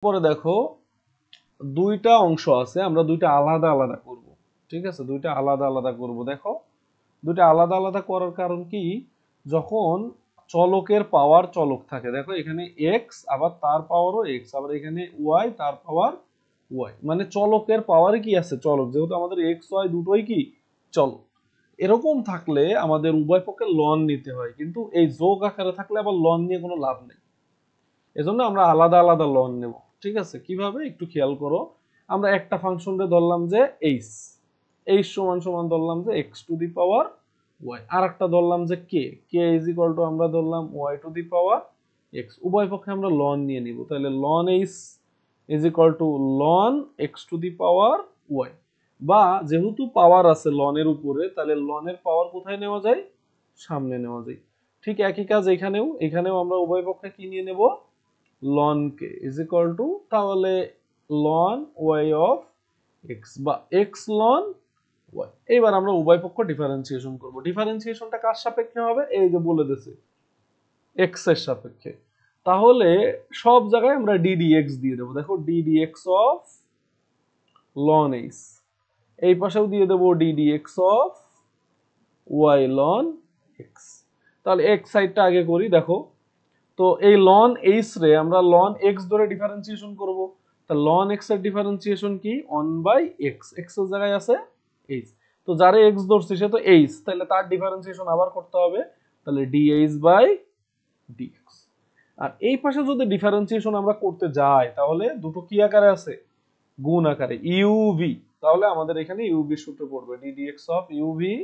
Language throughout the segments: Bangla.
পরে দেখো দুইটা অংশ আছে, আমরা দুইটা আলাদা আলাদা করব। ঠিক আছে, দুইটা আলাদা আলাদা করব। দেখো দুইটা আলাদা আলাদা করার কারণ কি, যখন চলকের পাওয়ার চলক থাকে, দেখো এখানে এক্স আবার তার পাওয়ারও এক্স, আবার এখানে ওয়াই তার পাওয়ার ওয়াই, মানে চলকের পাওয়ারে কি আছে চলক, যেহেতু আমাদের এক্স ওয়াই দুটোই কি চলক। এরকম থাকলে আমাদের উভয় পক্ষে লন নিতে হয়, কিন্তু এই যোগ আকারে থাকলে আবার লন নিয়ে কোনো লাভ নেই, এজন্য আমরা আলাদা আলাদা লন নেব। ঠিক আছে, কিভাবে একটু খেয়াল করো। আমরা একটা ফাংশনকে ধরলাম যে এইচ, এইচ সমান সমান ধরলাম যে X to the power Y, আর একটা ধরলাম যে K, K is equal to আমরা ধরলাম Y to the power X. উভয় পক্ষে আমরা লন নিয়ে নিব, তাহলে লন এইচ ইজ ইকুয়াল টু লন X to the power Y, বা যেহেতু পাওয়ার আছে লনের উপরে, তাহলে লনের পাওয়ার কোথায় নেওয়া যায়, সামনে নেওয়া যায়। ঠিক একই কাজ এখানেও, এখানেও আমরা উভয় পক্ষে কি নিয়ে নেব, ln k is equal to, তাহলে লন ওয়াই অফ এক্স বা এক্স লন ওয়াই। এইবার আমরা উভয় পক্ষ ডিফারেন্সিয়েশন করব। ডিফারেন্সিয়েশনটা কার সাপেক্ষে হবে, এই যে বলে দিয়েছে এক্স এর সাপেক্ষে। তাহলে সব জায়গায় আমরা ডিডিএক্স দিয়ে দেবো। দেখো ডিডিএক্স অফ লন এইচ, এই পাশেও দিয়ে দেবো d d x of y ln x. তাহলে এক্স সাইডটা আগে করি। দেখো তো এই লন এইচ রে আমরা লন এক্স ধরে ডিফারেন্সিয়েশন করব। তা লন এক্স এর ডিফারেন্সিয়েশন কি, 1/x, এক্স এর জায়গায় আছে এইচ, তো যারে এক্স ধরছি সে তো এইচ, তাহলে তার ডিফারেন্সিয়েশন আবার করতে হবে, তাহলে dh/dx। আর এই পাশে যদি ডিফারেন্সিয়েশন আমরা করতে যাই, তাহলে দুটো কি আকারে আছে, গুণ আকারে, ইউভি। তাহলে আমাদের এখানে ইউভি সূত্র পড়বে, ddx অফ ইউভি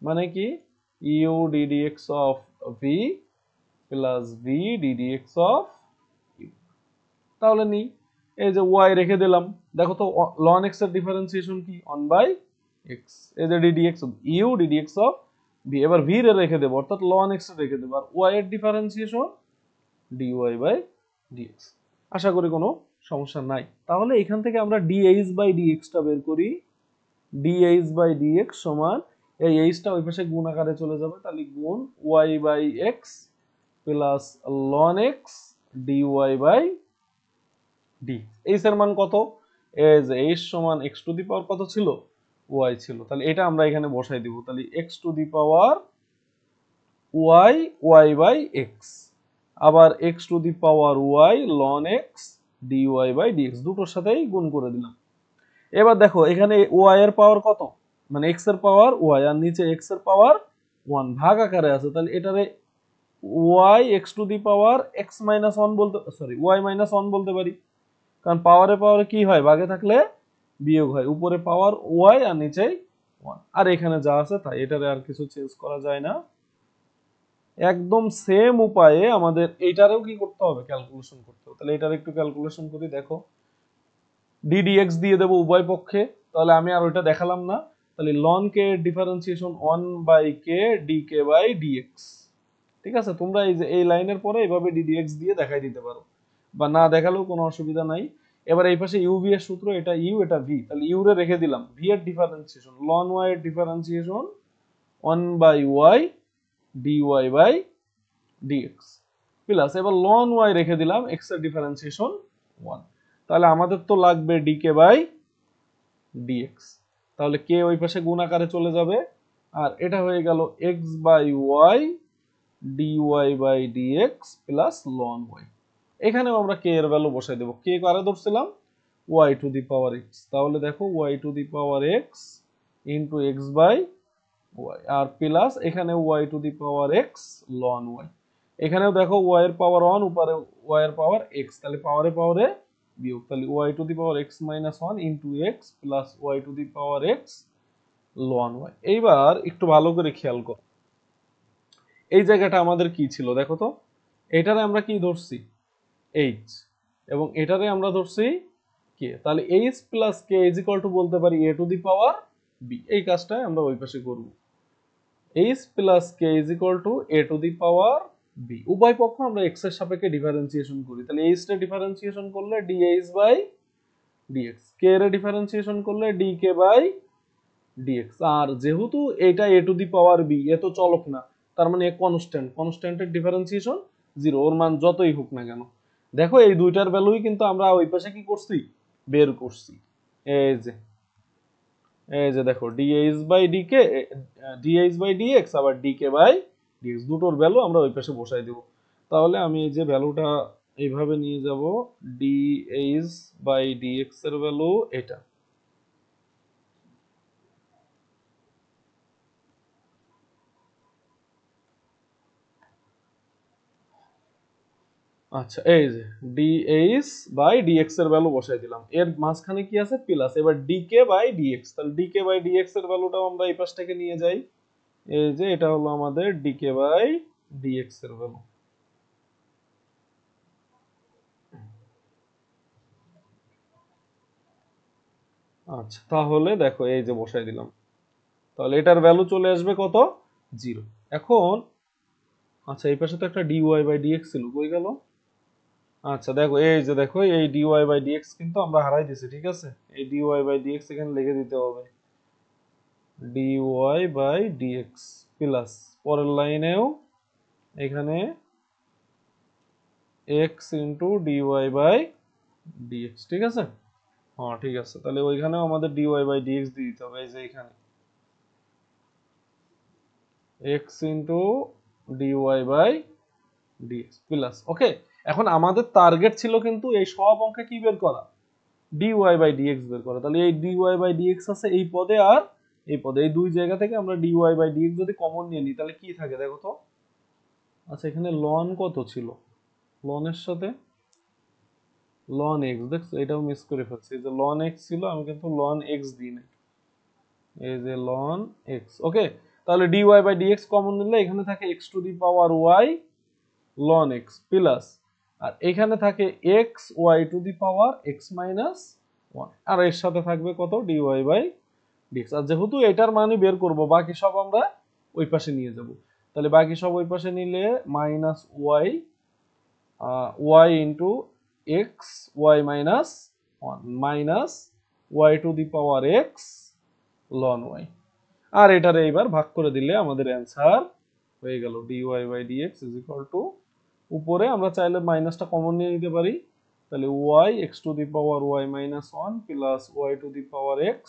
মানে কি, u ddx of v plus v ddx of u. তাহলে নি এই যে ওয়াই রেখে দিলাম, দেখো তো লন এক্স এর ডিফারেন্সিয়েশন কি, 1/x, এই যে ddx of u ddx of v, এবার ভি রে রেখে দেবো, অর্থাৎ লন এক্স এর রেখে দেবো, আর ওয়াই এর ডিফারেন্সিয়েশন dy/dx। আশা করি কোনো সমস্যা নাই। তাহলে এখান থেকে আমরা dh/dx টা বের করি, dh/dx সমান এই h টা ওই পাশে গুণ আকারে চলে যাবে, তাহলে গুণ y/x plus ln x dy/d। h এর মান কত, এই যে h সমান x টু দি পাওয়ার কত ছিল, y ছিল, তাহলে এটা আমরা এখানে বসাই দিব, তাহলে x to the power y y/x, আবার x to the power y ln x dy/dx, দুটোর সাথেই গুণ করে দিলাম। এবার দেখো এখানে y এর পাওয়ার কত, মানে x এর পাওয়ার y, আর নিচে x এর পাওয়ার 1 ভাগ আকারে আছে, তাহলে এটারে y x to the power x minus 1 বলতে, সরি y মাইনাস 1 বলতে পারি, কারণ পাওয়ারে পাওয়ারে কি হয়, ভাগে থাকলে বিয়োগ হয়, উপরে পাওয়ার y আর নিচে 1, আর এখানে যা আছে তাই, এটারে আর কিছু চেঞ্জ করা যায় না। একদম সেম উপায়ে আমাদের এইটারেও কি করতে হবে, ক্যালকুলেশন করতে হবে। তাহলে এটার একটু ক্যালকুলেশন করি। দেখো ddx দিয়ে দেবো উভয় পক্ষে, তাহলে আমি আর ওইটা দেখালাম না। তাহলে ln k এর ডিফারেন্সিয়েশন 1/k dk/dx। ঠিক আছে, তোমরা এই যে এই লাইনের পরে এইভাবে ddx দিয়ে দেখাই দিতে পারো, বা না দেখালেও কোনো অসুবিধা নাই। এবার এই পাশে ইউ ভি এর সূত্র, এটা ইউ এটা ভি, তাহলে ইউ রে রেখে দিলাম, ভি এর ডিফারেন্সিয়েশন ln y এর ডিফারেন্সিয়েশন 1/y dy/dx প্লাস, এবার ln y রেখে দিলাম, x এর ডিফারেন্সিয়েশন 1, তাহলে আমাদের তো লাগবে dk/dx, তাহলে k ওই পাশে গুণ আকারে চলে যাবে, আর এটা হয়ে গেল x/y dy/dx plus ln y। এখানেও আমরা k এর ভ্যালু বসাই দেব, k কারে ধরছিলাম, y to the power x, তাহলে দেখো y to the power x into x/y, আর প্লাস এখানে y to the power x ln y, এখানেও দেখো y এর পাওয়ার 1, উপরে y এর পাওয়ার x, তাহলে পাওয়ারে পাওয়ারে বিয়োগ, তাহলে y to the power x minus 1 into x plus y to the power x ln y। এইবার একটু ভালো করে খেয়াল করো, এই জায়গাটা আমাদের কি ছিল দেখো তো, এটারে আমরা কি ধরছি h, এবং এটারে আমরা ধরছি k, তাহলে h plus k is equal two বলতে পারি a two the power b। এই কাজটাই আমরা ওই পাশে করব, h plus k is equal two a two the power b। উভয় পক্ষ আমরা x এর সাপেক্ষে ডিফারেন্সিয়েশন করি, তাহলে h টা ডিফারেন্সিয়েশন করলে dh/dx, k এর ডিফারেন্সিয়েশন করলে dk/dx, আর যেহেতু এটা a two the power b, এ তো চলক না, তার মানে এ কনস্ট্যান্ট, কনস্ট্যান্টের ডিফারেন্সিয়েশন 0, ওর মান যতই হোক না কেন। দেখো এই দুইটার ভ্যালুই কিন্তু আমরা ওই পাশে কি করছি, বের করছি। এই যে দেখো dh বাই dx আবার dk বাই dx দুটোর ভ্যালু আমরা ওই পাশে বসাই দেব। তাহলে আমি এই যে ভ্যালুটা এইভাবে নিয়ে যাব, dh বাই dx এর ভ্যালু এটা। আচ্ছা এই যে dh বাই dx এর ভ্যালু বসাই দিলাম, এর মাঝখানে কি আছে প্লাস, এবার dk বাই dx, তাহলে dk বাই dx এর ভ্যালুটাও আমরা এই পাশ থেকে নিয়ে যাই। এই যে এটা হলো আমাদের dk বাই dx এর ভ্যালু। আচ্ছা তাহলে দেখো এই যে বসাই দিলাম, তাহলে এটার ভ্যালু চলে আসবে কত, 0। এখন আচ্ছা এই পাশে তো একটা dy বাই dx ছিল, কই গেল? আচ্ছা দেখো এই যে দেখো এই dy বাই dx কিন্তু আমরা হারাই দিছি, ঠিক আছে, এই dy বাই dx এখানে লিখে দিতে হবে, dy বাই dx প্লাস পরের লাইনেও এখানে x into dy by dx, ঠিক আছে। হ্যাঁ ঠিক আছে, তাহলে ওইখানেও আমাদের dy বাই dx দিয়ে দিতে হবে, এই যে এখানে x into dy by dx plus, okay. এখন আমাদের টার্গেট ছিল কিন্তু এই সব অঙ্কে কি বের করা, dy বাই dx বের করা। তাহলে এই dy বাই dx আছে এই পদে আর এই পদে, এই দুই জায়গা থেকে আমরা dy বাই dx যদি কমন নিয়ে নিই তাহলে কি থাকে দেখো তো। আচ্ছা এখানে ln কত ছিল, ln এর সাথে ln x, দেখছো এটাও মিস করে ফেলছি, এই যে ln x ছিল আমি কিন্তু ln x দিই নাই, এই যে ln x, ওকে। তাহলে dy বাই dx কমন নিলে এখানে থাকে x to the power y ln x plus, আর এখানে থাকে x y to the power x minus 1, আর এর সাথে থাকবে কত dy বাই dx। আর যেহেতু এটার মানই বের করব বাকি সব আমরা ওই পাশে নিয়ে যাব, তাহলে বাকি সব ওই পাশে নিলে minus y y into X Y minus 1 minus Y to the power X loan Y, আর এটারে এইবার ভাগ করে দিলে আমাদের অ্যান্সার হয়ে গেল dy by dx is equal to, উপরে আমরা চাইলে মাইনাসটা কমন নিয়ে নিতে পারি, তাহলে y x to the power y minus 1 plus y to the power x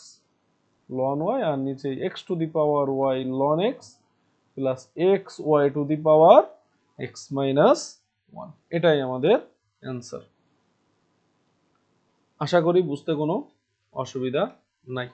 ln y, আর নিচে x to the power y ln x plus x y to the power x minus 1, এটাই আমাদের অ্যান্সার। আশা করি বুঝতে কোনো অসুবিধা নাই।